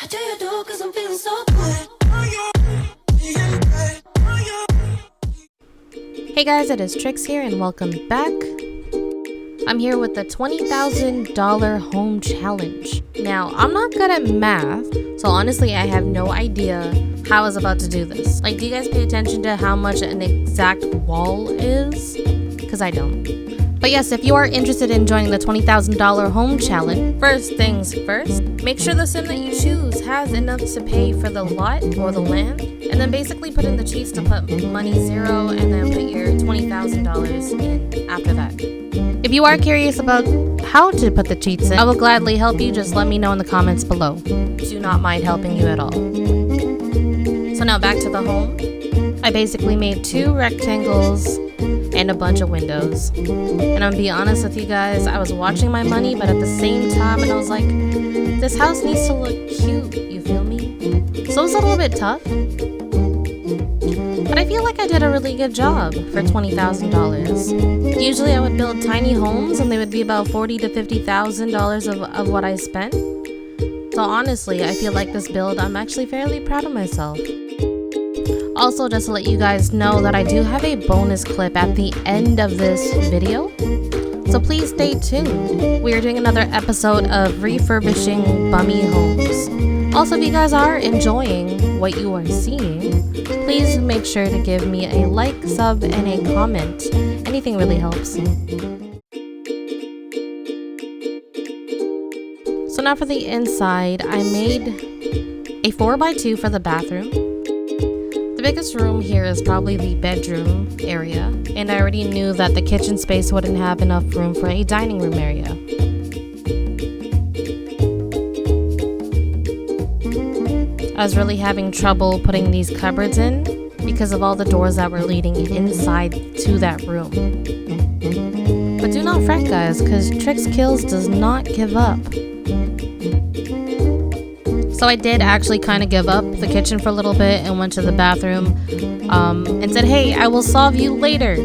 How do you do? Cause I'm feeling so good. Hey guys, it is Trix here and welcome back. I'm here with the $20,000 home challenge. Now, I'm not good at math, so honestly I have no idea how I was about to do this. Like, do you guys pay attention to how much an exact wall is? Because I don't. But yes, if you are interested in joining the $20,000 home challenge, first things first, make sure the sim that you choose has enough to pay for the lot or the land, and then basically put in the cheats to put money 0 and then put your $20,000 in after that. If you are curious about how to put the cheats in, I will gladly help you. Just let me know in the comments below. Do not mind helping you at all. So now back to the home. I basically made 2 rectangles and a bunch of windows. And I'm gonna be honest with you guys, I was watching my money, but at the same time, and I was like, this house needs to look cute, you feel me? So it was a little bit tough. But I feel like I did a really good job for $20,000. Usually I would build tiny homes and they would be about $40,000 to $50,000 of what I spent. So honestly, I feel like this build, I'm actually fairly proud of myself. Also, just to let you guys know that I do have a bonus clip at the end of this video, so please stay tuned. We are doing another episode of refurbishing bummy homes. Also, if you guys are enjoying what you are seeing, please make sure to give me a like, sub, and a comment. Anything really helps. So now for the inside, I made a 4x2 for the bathroom. The biggest room here is probably the bedroom area, and I already knew that the kitchen space wouldn't have enough room for a dining room area. I was really having trouble putting these cupboards in because of all the doors that were leading inside to that room. But do not fret guys, because Trix Kills does not give up. So I did actually kind of give up the kitchen for a little bit and went to the bathroom and said, hey, I will solve you later.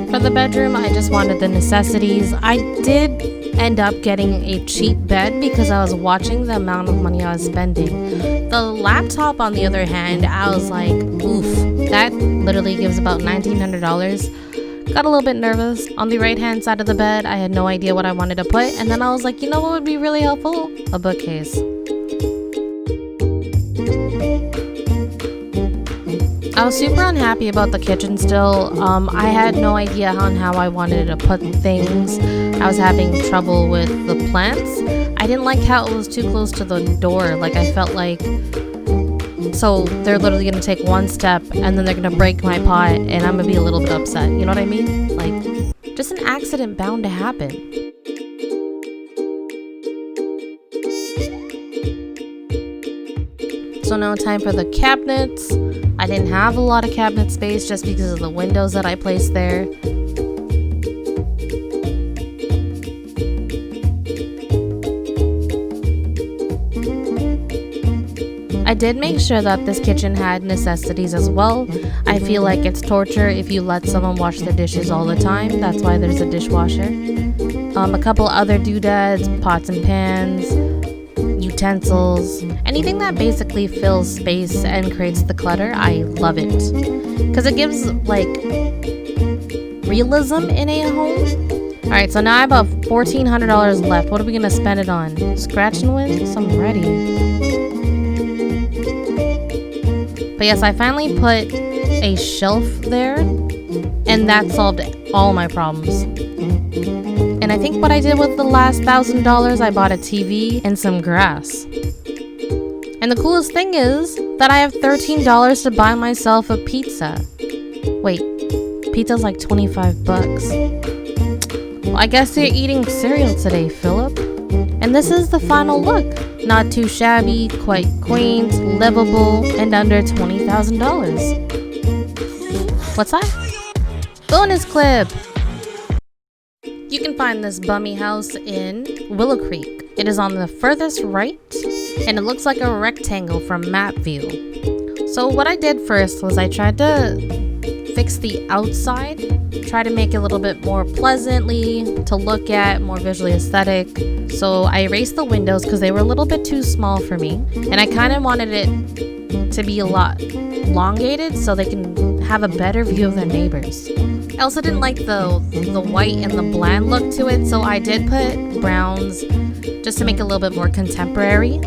For the bedroom, I just wanted the necessities. I did end up getting a cheap bed because I was watching the amount of money I was spending. The laptop, on the other hand, I was like, oof, that literally gives about $1,900. Got a little bit nervous. On the right hand side of the bed, I had no idea what I wanted to put, and then I was like, you know what would be really helpful? A bookcase. I was super unhappy about the kitchen still. I had no idea on how I wanted to put things. I was having trouble with the plants. I didn't like how it was too close to the door. Like, I felt like, so they're literally gonna take one step and then they're gonna break my pot and I'm gonna be a little bit upset. You know what I mean? Like, just an accident bound to happen. So now time for the cabinets. I didn't have a lot of cabinet space just because of the windows that I placed there. I did make sure that this kitchen had necessities as well. I feel like it's torture if you let someone wash the dishes all the time. That's why there's a dishwasher. A couple other doodads, pots and pans, utensils, anything that basically fills space and creates the clutter. I love it because it gives like realism in a home. Alright, so now I have about $1,400 left. What are we gonna spend it on? Scratch and win? So I'm ready. But yes, I finally put a shelf there, and that solved all my problems. And I think what I did with the last $1,000, I bought a TV and some grass. And the coolest thing is that I have $13 to buy myself a pizza. Wait, pizza's like 25 bucks. Well, I guess you're eating cereal today, Philip. And this is the final look. Not too shabby, quite quaint, livable, and under $20,000. What's that? Bonus clip! You can find this bummy house in Willow Creek. It is on the furthest right, and it looks like a rectangle from map view. So what I did first was I tried to fix the outside, try to make it a little bit more pleasantly to look at, more visually aesthetic. So I erased the windows because they were a little bit too small for me, and I kind of wanted it to be a lot elongated so they can have a better view of their neighbors. I also didn't like the white and the bland look to it, so I did put browns just to make it a little bit more contemporary.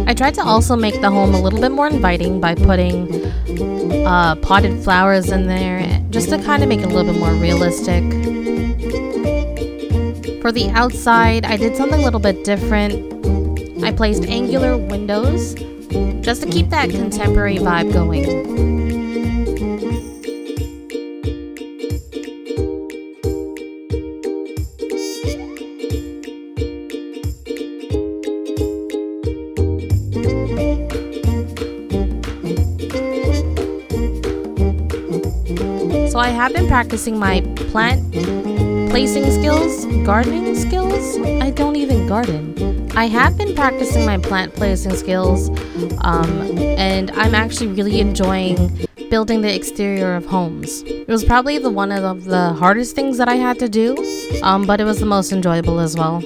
I tried to also make the home a little bit more inviting by putting potted flowers in there, just to kind of make it a little bit more realistic. For the outside, I did something a little bit different. I placed angular windows just to keep that contemporary vibe going. So I have been practicing my plant placing skills, gardening skills. I don't even garden. I have been practicing my plant placing skills, and I'm actually really enjoying building the exterior of homes. It was probably one of the hardest things that I had to do, but it was the most enjoyable as well.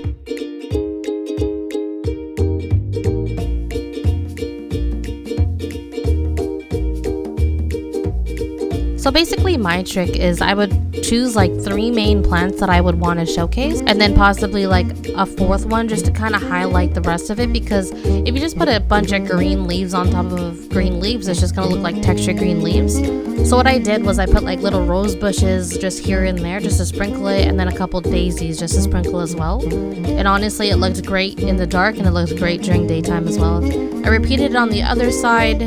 So basically my trick is I would choose like 3 main plants that I would want to showcase, and then possibly like a 4th one just to kind of highlight the rest of it, because if you just put a bunch of green leaves on top of green leaves, it's just going to look like textured green leaves. So what I did was I put like little rose bushes just here and there just to sprinkle it, and then a couple daisies just to sprinkle as well. And honestly, it looked great in the dark and it looked great during daytime as well. I repeated it on the other side,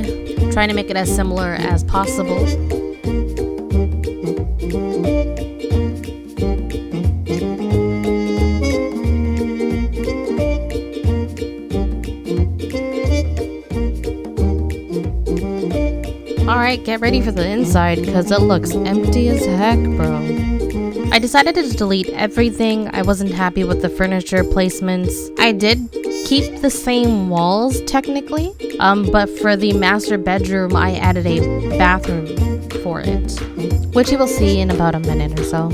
trying to make it as similar as possible. Alright, get ready for the inside because it looks empty as heck, bro. I decided to delete everything. I wasn't happy with the furniture placements. I did keep the same walls technically, but for the master bedroom I added a bathroom for it, which you will see in about a minute or so.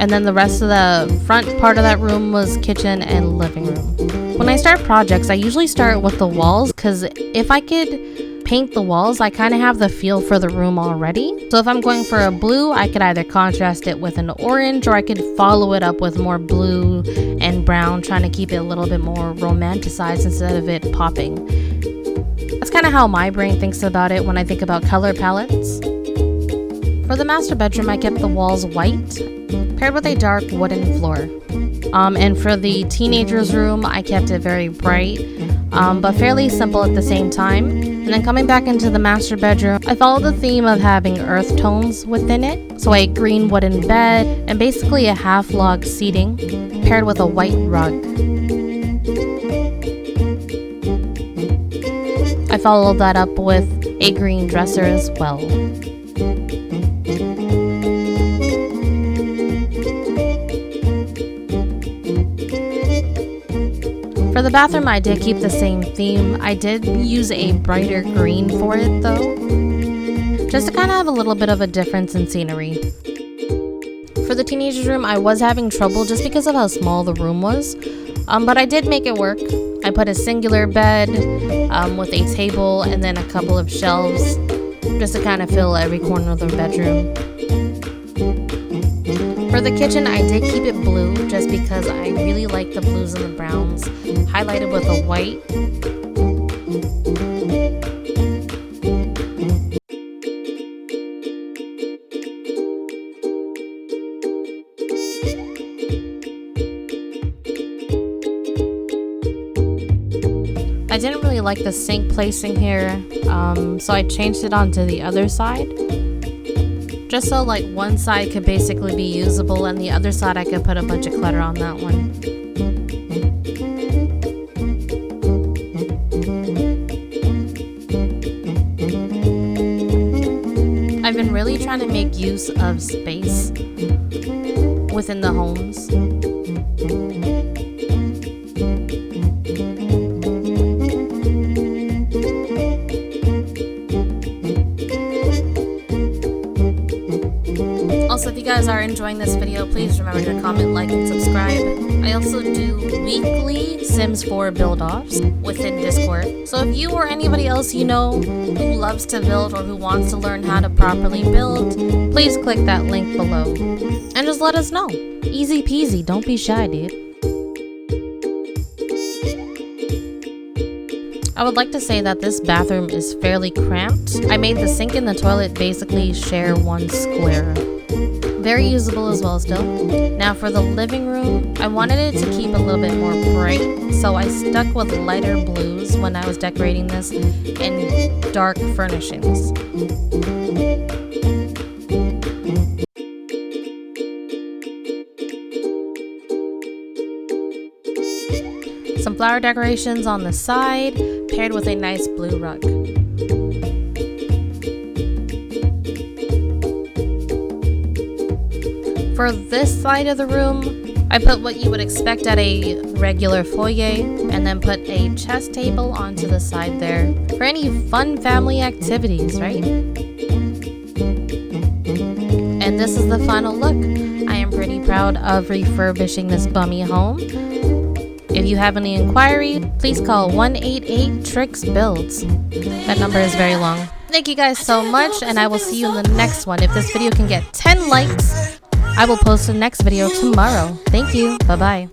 And then the rest of the front part of that room was kitchen and living room. When I start projects, I usually start with the walls, because if I could paint the walls, I kind of have the feel for the room already. So if I'm going for a blue, I could either contrast it with an orange, or I could follow it up with more blue and brown, trying to keep it a little bit more romanticized instead of it popping. That's kind of how my brain thinks about it when I think about color palettes. For the master bedroom, I kept the walls white, paired with a dark wooden floor. And for the teenager's room, I kept it very bright, but fairly simple at the same time. And then coming back into the master bedroom, I followed the theme of having earth tones within it. So a green wooden bed and basically a half log seating, paired with a white rug. I followed that up with a green dresser as well. For the bathroom, I did keep the same theme. I did use a brighter green for it though, just to kind of have a little bit of a difference in scenery. For the teenager's room, I was having trouble just because of how small the room was, but I did make it work. I put a singular bed with a table and then a couple of shelves just to kind of fill every corner of the bedroom. For the kitchen, I did keep it blue just because I really like the blues and the browns, highlighted with a white. I didn't really like the sink placing here, so I changed it onto the other side. Just so like one side could basically be usable and the other side I could put a bunch of clutter on that one. I've been really really trying to make use of space within the homes. Also, if you guys are enjoying this video, please remember to comment, like, and subscribe. I also do weekly Sims 4 build-offs within Discord. So if you or anybody else you know who loves to build or who wants to learn how to properly build, please click that link below. And just let us know. Easy peasy, don't be shy, dude. I would like to say that this bathroom is fairly cramped. I made the sink and the toilet basically share one square. Very usable as well still. Now for the living room, I wanted it to keep a little bit more bright, so I stuck with lighter blues when I was decorating this and dark furnishings. Some flower decorations on the side, paired with a nice blue rug. For this side of the room, I put what you would expect at a regular foyer, and then put a chess table onto the side there for any fun family activities, right? And this is the final look. I am pretty proud of refurbishing this bummy home. If you have any inquiry, please call 188-TRIX-BUILDS. That number is very long. Thank you guys so much, and I will see you in the next one. If this video can get 10 likes, I will post the next video tomorrow. Thank you. Bye-bye.